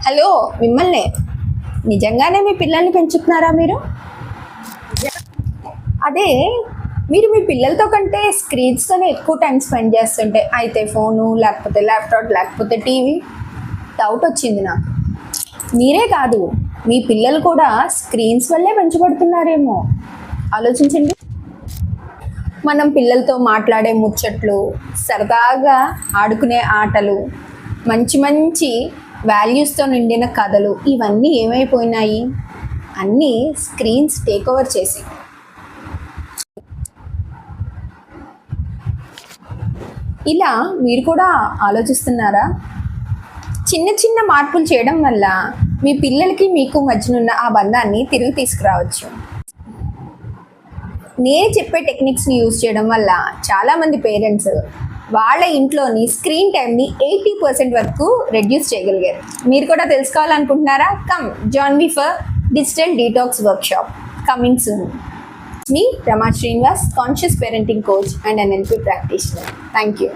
Hello, మిమ్మల్ని నిజంగానే మీ పిల్లల్ని పెంచుతున్నారా మీరు? అదే, మీరు మీ పిల్లలతో కంటే స్క్రీన్స్తోనే ఎక్కువ టైం స్పెండ్ చేస్తుంటే అయితే ఫోను లేకపోతే ల్యాప్టాప్ లేకపోతే టీవీ డౌట్ వచ్చింది నాకు. మీరే కాదు, మీ పిల్లలు కూడా స్క్రీన్స్ వల్లే పెంచబడుతున్నారేమో ఆలోచించండి. మనం పిల్లలతో మాట్లాడే ముచ్చట్లు, సరదాగా ఆడుకునే ఆటలు, మంచి మంచి వాల్యూస్తో నిండిన కథలు ఇవన్నీ ఏమైపోయినాయి? అన్నీ స్క్రీన్స్ టేక్ ఓవర్ చేసి. ఇలా మీరు కూడా ఆలోచిస్తున్నారా? చిన్న చిన్న మార్పులు చేయడం వల్ల మీ పిల్లలకి మీకు మధ్యనున్న ఆ బంధాన్ని తిరిగి తీసుకురావచ్చు. నేను చెప్పే టెక్నిక్స్ని యూజ్ చేయడం వల్ల చాలామంది పేరెంట్స్ వాళ్ళ ఇంట్లోని స్క్రీన్ టైంని 80% వరకు రెడ్యూస్ చేయగలిగారు. మీరు కూడా తెలుసుకోవాలనుకుంటున్నారా? Come join me for digital detox workshop coming soon. Me, Rama Srinivas, conscious parenting coach and NLP practitioner. Thank you.